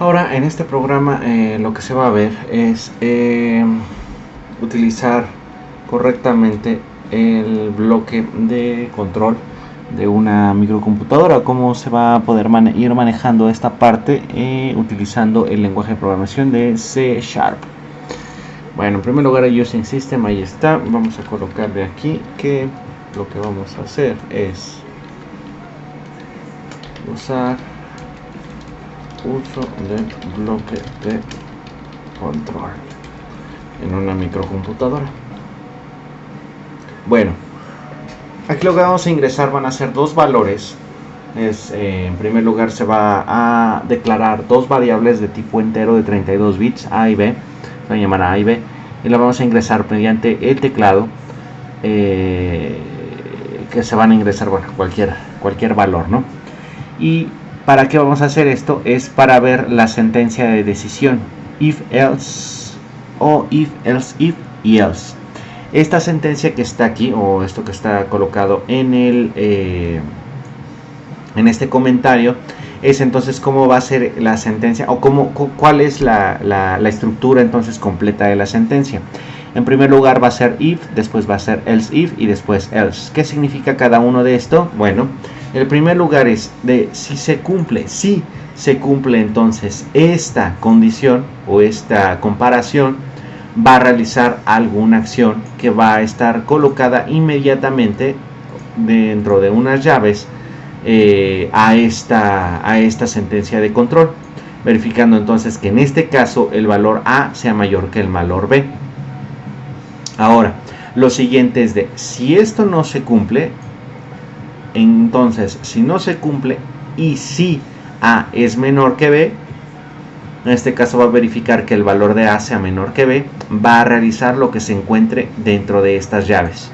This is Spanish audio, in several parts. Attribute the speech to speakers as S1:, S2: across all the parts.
S1: Ahora en este programa lo que se va a ver es utilizar correctamente el bloque de control de una microcomputadora, cómo se va a poder ir manejando esta parte utilizando el lenguaje de programación de C#. Bueno, en primer lugar el Using System, ahí está. Vamos a colocarle aquí que lo que vamos a hacer es usar uso del bloque de control en una microcomputadora. Bueno, aquí lo que vamos a ingresar van a ser dos valores. En primer lugar se va a declarar dos variables de tipo entero de 32 bits, A y B. Se van a llamar A y B, y la vamos a ingresar mediante el teclado que se van a ingresar, bueno, cualquier valor, ¿no? Y ¿para qué vamos a hacer esto? Es para ver la sentencia de decisión, if else o if else if y else. Esta sentencia que está aquí, o esto que está colocado en este comentario, es entonces cómo va a ser la sentencia, o cuál es la estructura entonces completa de la sentencia. En primer lugar va a ser if, después va a ser else if y después else. ¿Qué significa cada uno de esto? Bueno, el primer lugar es de si se cumple entonces esta condición o esta comparación, va a realizar alguna acción que va a estar colocada inmediatamente dentro de unas llaves a esta sentencia de control, verificando entonces que en este caso el valor A sea mayor que el valor B. Ahora, lo siguiente es de si esto no se cumple, entonces si no se cumple y si A es menor que B, en este caso va a verificar que el valor de A sea menor que B, va a realizar lo que se encuentre dentro de estas llaves.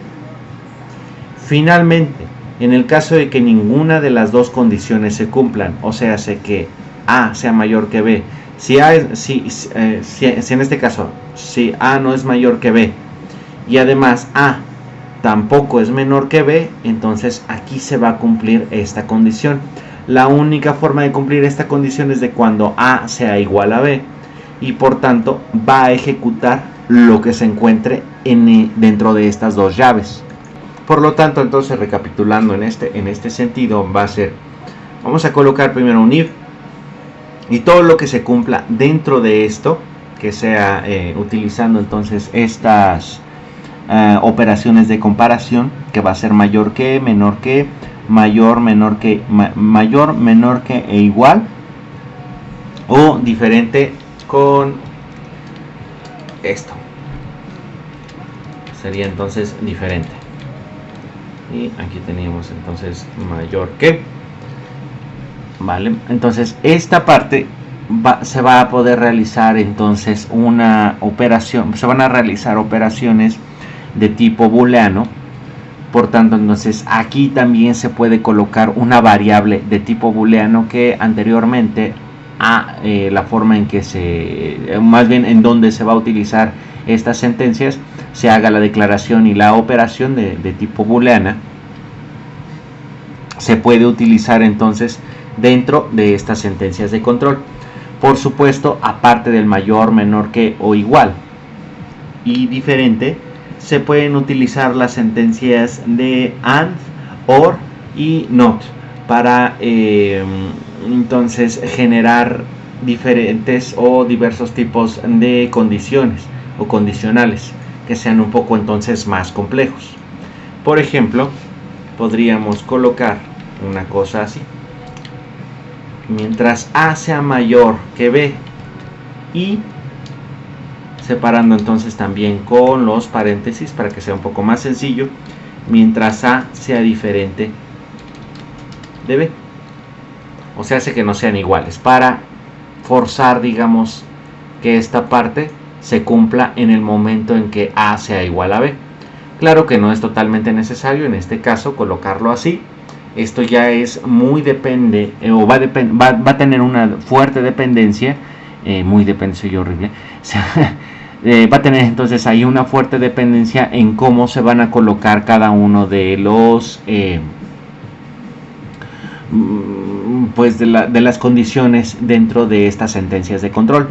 S1: Finalmente, en el caso de que ninguna de las dos condiciones se cumplan, o sea, que A sea mayor que B, si en este caso, si A no es mayor que B y además A tampoco es menor que B, entonces aquí se va a cumplir esta condición. La única forma de cumplir esta condición es de cuando A sea igual a B, y por tanto va a ejecutar lo que se encuentre dentro de estas dos llaves. Por lo tanto, entonces recapitulando en este sentido, va a ser, vamos a colocar primero un if, y todo lo que se cumpla dentro de esto, que sea utilizando entonces estas operaciones de comparación, que va a ser mayor que, menor que, mayor, menor que, mayor, menor que e igual, o diferente con esto, sería entonces diferente. Y aquí teníamos entonces mayor que, vale. Entonces esta parte se va a poder realizar entonces una operación, se van a realizar operaciones de tipo booleano. Por tanto, entonces aquí también se puede colocar una variable de tipo booleano que anteriormente la forma en que más bien en donde se va a utilizar estas sentencias, se haga la declaración y la operación de tipo booleana, se puede utilizar entonces dentro de estas sentencias de control. Por supuesto, aparte del mayor, menor que o igual y diferente, se pueden utilizar las sentencias de and, or y not para entonces generar diferentes o diversos tipos de condiciones o condicionales que sean un poco entonces más complejos. Por ejemplo, podríamos colocar una cosa así: mientras A sea mayor que B, y separando entonces también con los paréntesis para que sea un poco más sencillo, mientras A sea diferente de B, o sea, hace que no sean iguales, para forzar, digamos, que esta parte se cumpla en el momento en que A sea igual a B. Claro que no es totalmente necesario en este caso colocarlo así. Esto ya es muy depende, o va a tener una fuerte dependencia, muy depende, soy yo horrible, va a tener entonces ahí una fuerte dependencia en cómo se van a colocar cada uno de los pues de las condiciones dentro de estas sentencias de control.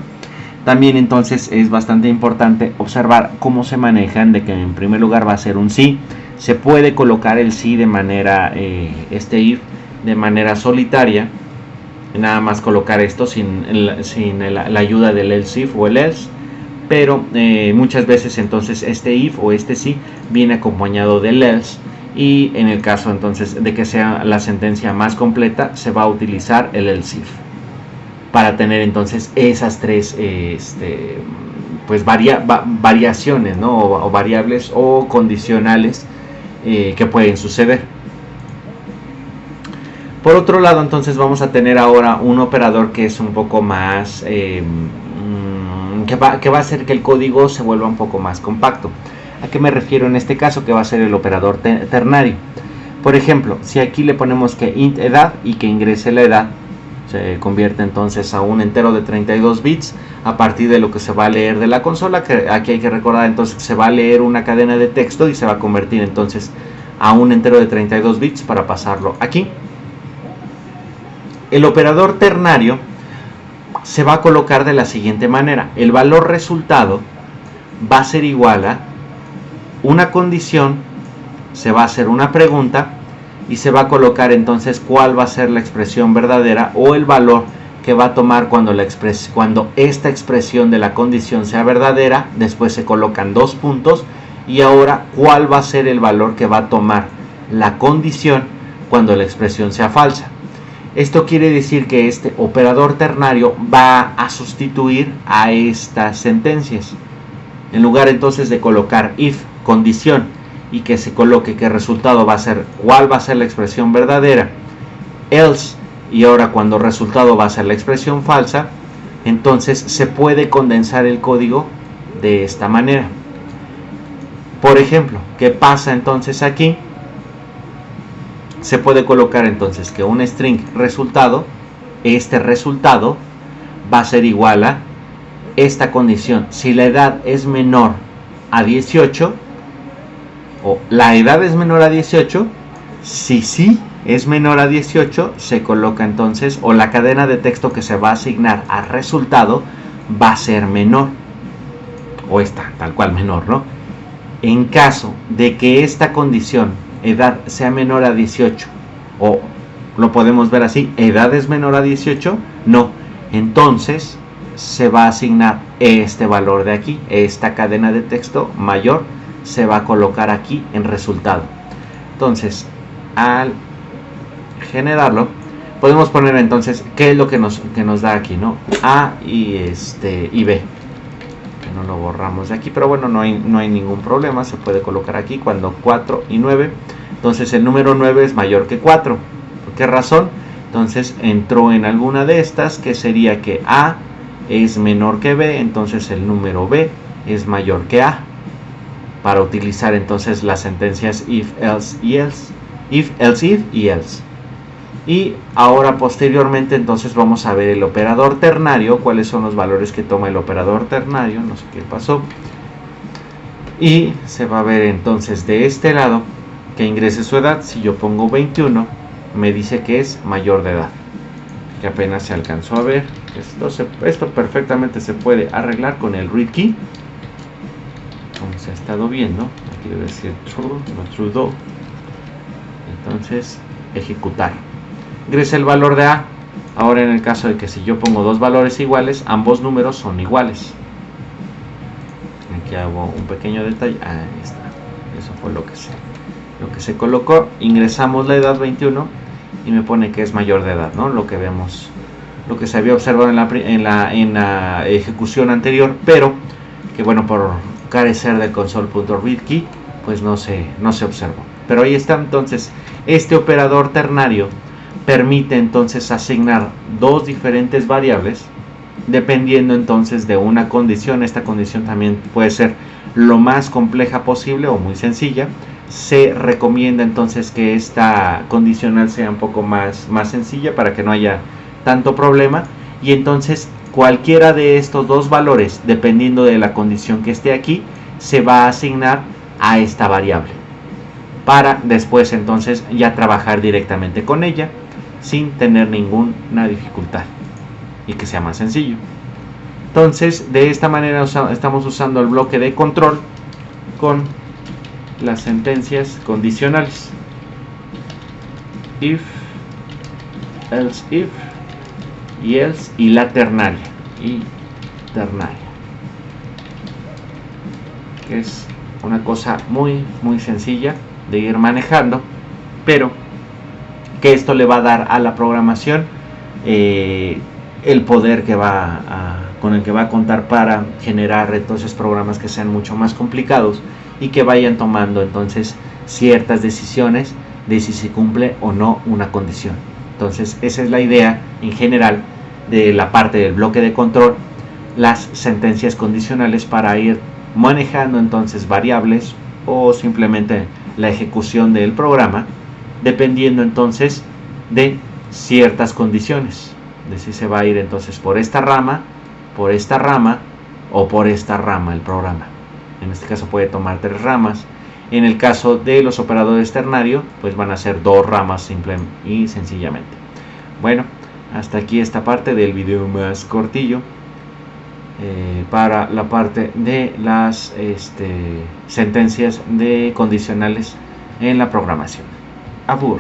S1: También entonces es bastante importante observar cómo se manejan, de que en primer lugar va a ser un sí. Se puede colocar el sí de manera, if de manera solitaria, nada más colocar esto sin la ayuda del else if o el else, pero muchas veces entonces este if o este sí viene acompañado del else, y en el caso entonces de que sea la sentencia más completa se va a utilizar el else if para tener entonces esas tres pues variaciones, ¿no? o variables o condicionales que pueden suceder. Por otro lado, entonces vamos a tener ahora un operador que es un poco más que va a hacer que el código se vuelva un poco más compacto. ¿A qué me refiero en este caso? Que va a ser el operador ternario. Por ejemplo, si aquí le ponemos que int edad y que ingrese la edad, se convierte entonces a un entero de 32 bits a partir de lo que se va a leer de la consola, que aquí hay que recordar entonces que se va a leer una cadena de texto y se va a convertir entonces a un entero de 32 bits para pasarlo aquí. El operador ternario se va a colocar de la siguiente manera: el valor resultado va a ser igual a una condición, se va a hacer una pregunta y se va a colocar entonces cuál va a ser la expresión verdadera o el valor que va a tomar cuando esta expresión de la condición sea verdadera. Después se colocan dos puntos y ahora cuál va a ser el valor que va a tomar la condición cuando la expresión sea falsa. Esto quiere decir que este operador ternario va a sustituir a estas sentencias. En lugar entonces de colocar if condición y que se coloque que el resultado va a ser cuál va a ser la expresión verdadera, else, y ahora cuando el resultado va a ser la expresión falsa, entonces se puede condensar el código de esta manera. Por ejemplo, ¿qué pasa entonces aquí? Se puede colocar entonces que un string resultado, este resultado va a ser igual a esta condición: si la edad es menor a 18, o la edad es menor a 18, si sí es menor a 18, se coloca entonces, o la cadena de texto que se va a asignar al resultado va a ser menor, o esta, tal cual menor, ¿no? En caso de que esta condición, edad, sea menor a 18, o lo podemos ver así, edad es menor a 18, no, entonces se va a asignar este valor de aquí, esta cadena de texto mayor se va a colocar aquí en resultado. Entonces, al generarlo, podemos poner entonces qué es lo que nos da aquí, ¿no? A y B. Que no lo borramos de aquí, pero bueno, no hay ningún problema, se puede colocar aquí cuando 4 y 9. Entonces el número 9 es mayor que 4. ¿Por qué razón? Entonces entró en alguna de estas, que sería que A es menor que B, entonces el número B es mayor que A, para utilizar entonces las sentencias if, else y else, if, else, if y else. Y ahora posteriormente entonces vamos a ver el operador ternario, cuáles son los valores que toma el operador ternario, no sé qué pasó. Y se va a ver entonces de este lado que ingrese su edad. Si yo pongo 21, me dice que es mayor de edad, que apenas se alcanzó a ver. Esto perfectamente se puede arreglar con el read key, como se ha estado viendo. Aquí debe decir true, no true do. Entonces ejecutar, ingresa el valor de A. Ahora en el caso de que si yo pongo dos valores iguales, ambos números son iguales. Aquí hago un pequeño detalle. Ahí está, eso fue lo que se colocó. Ingresamos la edad 21 y me pone que es mayor de edad, ¿no? Lo que vemos, lo que se había observado en la ejecución anterior, pero que bueno, por carecer del console.readKey, pues no se observó. Pero ahí está. Entonces este operador ternario permite entonces asignar dos diferentes variables dependiendo entonces de una condición. Esta condición también puede ser lo más compleja posible o muy sencilla. Se recomienda entonces que esta condicional sea un poco más sencilla para que no haya tanto problema, y entonces cualquiera de estos dos valores, dependiendo de la condición que esté aquí, se va a asignar a esta variable para después entonces ya trabajar directamente con ella sin tener ninguna dificultad y que sea más sencillo. Entonces, de esta manera estamos usando el bloque de control con las sentencias condicionales. If, else if y else y la ternaria. Que es una cosa muy sencilla de ir manejando, pero que esto le va a dar a la programación el poder que con el que va a contar para generar entonces programas que sean mucho más complicados y que vayan tomando entonces ciertas decisiones de si se cumple o no una condición. Entonces esa es la idea en general de la parte del bloque de control, las sentencias condicionales, para ir manejando entonces variables o simplemente la ejecución del programa dependiendo entonces de ciertas condiciones, de si se va a ir entonces por esta rama o por esta rama el programa. En este caso puede tomar 3 ramas. En el caso de los operadores ternario, pues van a ser 2 ramas simple y sencillamente. Bueno, hasta aquí esta parte del video más cortillo para la parte de las sentencias de condicionales en la programación. Abur.